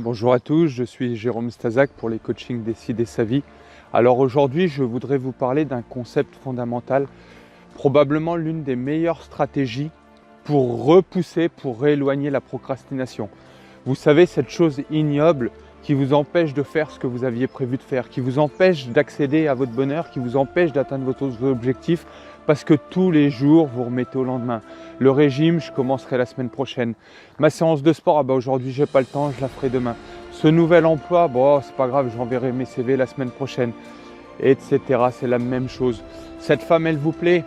Bonjour à tous, je suis Jérôme Stazak pour les coachings Décider sa vie. Alors aujourd'hui, je voudrais vous parler d'un concept fondamental, probablement l'une des meilleures stratégies pour repousser, pour rééloigner la procrastination. Vous savez, cette chose ignoble qui vous empêche de faire ce que vous aviez prévu de faire, qui vous empêche d'accéder à votre bonheur, qui vous empêche d'atteindre vos objectifs parce que tous les jours, vous remettez au lendemain. Le régime, je commencerai la semaine prochaine. Ma séance de sport, aujourd'hui, j'ai pas le temps, je la ferai demain. Ce nouvel emploi, bon, c'est pas grave, j'enverrai mes CV la semaine prochaine, etc. C'est la même chose. Cette femme, elle vous plaît,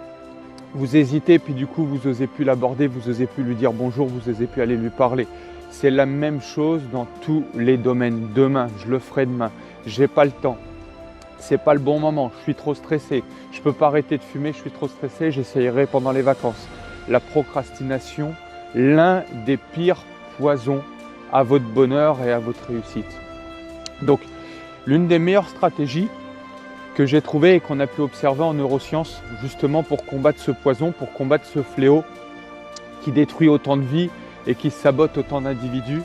vous hésitez, puis du coup, vous n'osez plus l'aborder, vous n'osez plus lui dire bonjour, vous n'osez plus aller lui parler. C'est la même chose dans tous les domaines. Demain, je le ferai demain. J'ai pas le temps. C'est pas le bon moment. Je suis trop stressé. Je peux pas arrêter de fumer. Je suis trop stressé. J'essayerai pendant les vacances. La procrastination, l'un des pires poisons à votre bonheur et à votre réussite. Donc, l'une des meilleures stratégies que j'ai trouvées et qu'on a pu observer en neurosciences, justement pour combattre ce poison, pour combattre ce fléau qui détruit autant de vies et qui sabote autant d'individus,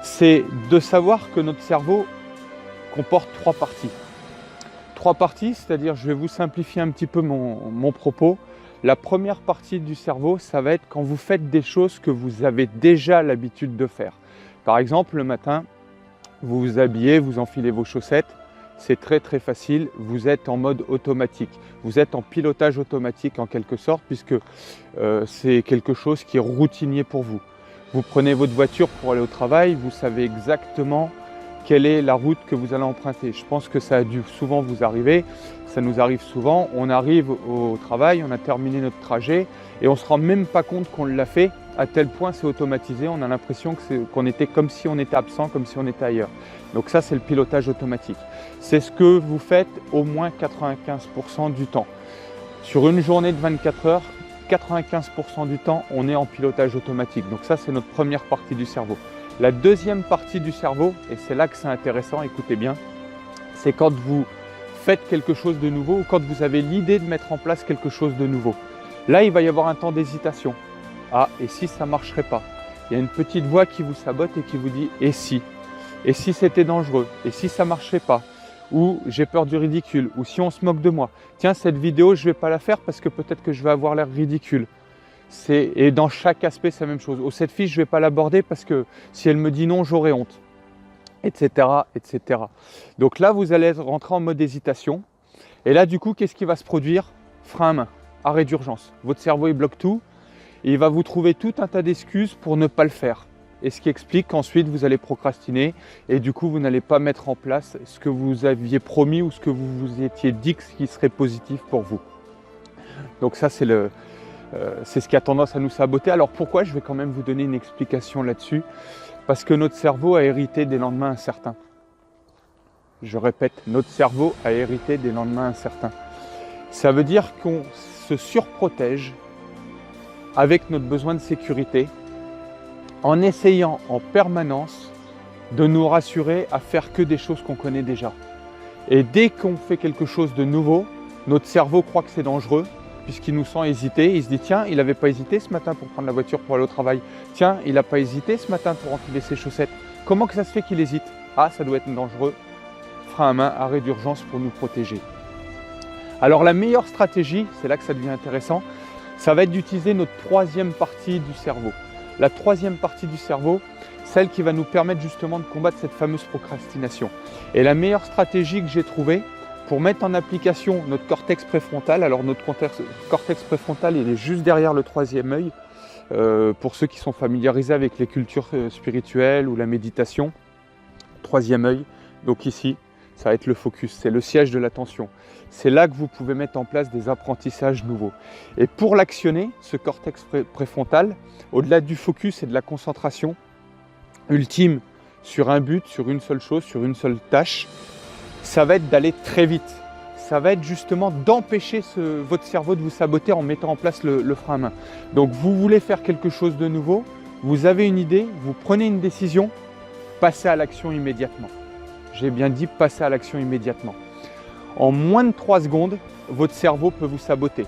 c'est de savoir que notre cerveau comporte trois parties. Trois parties, c'est-à-dire, je vais vous simplifier un petit peu mon propos. La première partie du cerveau, ça va être quand vous faites des choses que vous avez déjà l'habitude de faire. Par exemple, le matin, vous vous habillez, vous enfilez vos chaussettes, c'est très très facile, vous êtes en mode automatique. Vous êtes en pilotage automatique en quelque sorte puisque c'est quelque chose qui est routinier pour vous. Vous prenez votre voiture pour aller au travail, vous savez exactement quelle est la route que vous allez emprunter. Je pense que ça a dû souvent vous arriver, ça nous arrive souvent. On arrive au travail, on a terminé notre trajet et on ne se rend même pas compte qu'on l'a fait, à tel point c'est automatisé, on a l'impression qu'on était comme si on était absent, comme si on était ailleurs. Donc ça, c'est le pilotage automatique. C'est ce que vous faites au moins 95% du temps. Sur une journée de 24 heures, 95% du temps, on est en pilotage automatique. Donc ça, c'est notre première partie du cerveau. La deuxième partie du cerveau, et c'est là que c'est intéressant, écoutez bien, c'est quand vous faites quelque chose de nouveau ou quand vous avez l'idée de mettre en place quelque chose de nouveau. Là, il va y avoir un temps d'hésitation. Ah, et si ça ne marcherait pas? Il y a une petite voix qui vous sabote et qui vous dit « et si ?» Et si c'était dangereux? Et si ça ne marchait pas? Ou j'ai peur du ridicule? Ou si on se moque de moi? Tiens, cette vidéo, je ne vais pas la faire parce que peut-être que je vais avoir l'air ridicule. Et dans chaque aspect, c'est la même chose. Oh, cette fille, je ne vais pas l'aborder parce que si elle me dit non, j'aurai honte. Etc., etc. Donc là, vous allez rentrer en mode hésitation. Et là, du coup, qu'est-ce qui va se produire? Frein à main, arrêt d'urgence. Votre cerveau, il bloque tout. Et il va vous trouver tout un tas d'excuses pour ne pas le faire. Et ce qui explique qu'ensuite vous allez procrastiner et du coup vous n'allez pas mettre en place ce que vous aviez promis ou ce que vous vous étiez dit qui serait positif pour vous. Donc ça c'est ce qui a tendance à nous saboter. Alors pourquoi? Je vais quand même vous donner une explication là-dessus. Parce que notre cerveau a hérité des lendemains incertains. Je répète, notre cerveau a hérité des lendemains incertains. Ça veut dire qu'on se surprotège avec notre besoin de sécurité, en essayant en permanence de nous rassurer à faire que des choses qu'on connaît déjà. Et dès qu'on fait quelque chose de nouveau, notre cerveau croit que c'est dangereux, puisqu'il nous sent hésiter. Il se dit, tiens, il n'avait pas hésité ce matin pour prendre la voiture pour aller au travail. Tiens, il n'a pas hésité ce matin pour enfiler ses chaussettes. Comment que ça se fait qu'il hésite? Ah, ça doit être dangereux. Frein à main, arrêt d'urgence pour nous protéger. Alors la meilleure stratégie, c'est là que ça devient intéressant, ça va être d'utiliser notre troisième partie du cerveau. La troisième partie du cerveau, celle qui va nous permettre justement de combattre cette fameuse procrastination. Et la meilleure stratégie que j'ai trouvée pour mettre en application notre cortex préfrontal, alors notre cortex préfrontal, il est juste derrière le troisième œil, pour ceux qui sont familiarisés avec les cultures spirituelles ou la méditation, troisième œil, donc ici, ça va être le focus, c'est le siège de l'attention. C'est là que vous pouvez mettre en place des apprentissages nouveaux. Et pour l'actionner, ce cortex préfrontal, au-delà du focus et de la concentration ultime sur un but, sur une seule chose, sur une seule tâche, ça va être d'aller très vite. Ça va être justement d'empêcher votre cerveau de vous saboter en mettant en place le frein à main. Donc vous voulez faire quelque chose de nouveau, vous avez une idée, vous prenez une décision, passez à l'action immédiatement. J'ai bien dit passer à l'action immédiatement. En moins de 3 secondes, votre cerveau peut vous saboter.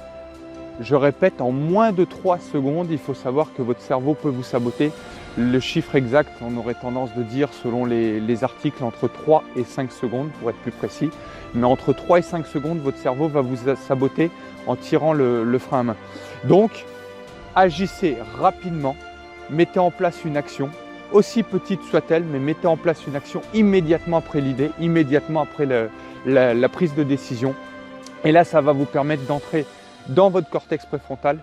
Je répète, en moins de 3 secondes, il faut savoir que votre cerveau peut vous saboter Le chiffre exact, on aurait tendance de dire selon les articles entre 3 et 5 secondes pour être plus précis. Mais entre 3 et 5 secondes, votre cerveau va vous saboter en tirant le frein à main. Donc, agissez rapidement, mettez en place une action, aussi petite soit-elle, mais mettez en place une action immédiatement après l'idée, immédiatement après la prise de décision. Et là, ça va vous permettre d'entrer dans votre cortex préfrontal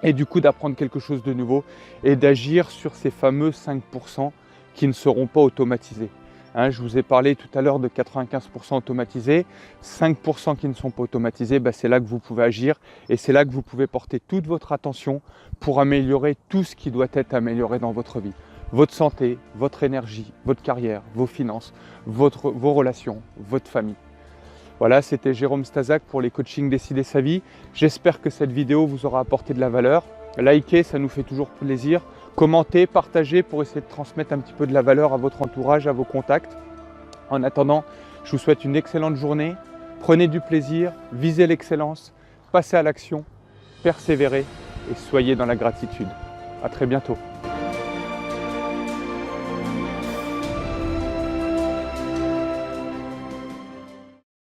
et du coup d'apprendre quelque chose de nouveau et d'agir sur ces fameux 5% qui ne seront pas automatisés. Je vous ai parlé tout à l'heure de 95% automatisés, 5% qui ne sont pas automatisés, c'est là que vous pouvez agir et c'est là que vous pouvez porter toute votre attention pour améliorer tout ce qui doit être amélioré dans votre vie. Votre santé, votre énergie, votre carrière, vos finances, vos relations, votre famille. Voilà, c'était Jérôme Stazak pour les coachings Décider sa vie. J'espère que cette vidéo vous aura apporté de la valeur. Likez, ça nous fait toujours plaisir. Commentez, partagez pour essayer de transmettre un petit peu de la valeur à votre entourage, à vos contacts. En attendant, je vous souhaite une excellente journée. Prenez du plaisir, visez l'excellence, passez à l'action, persévérez et soyez dans la gratitude. À très bientôt.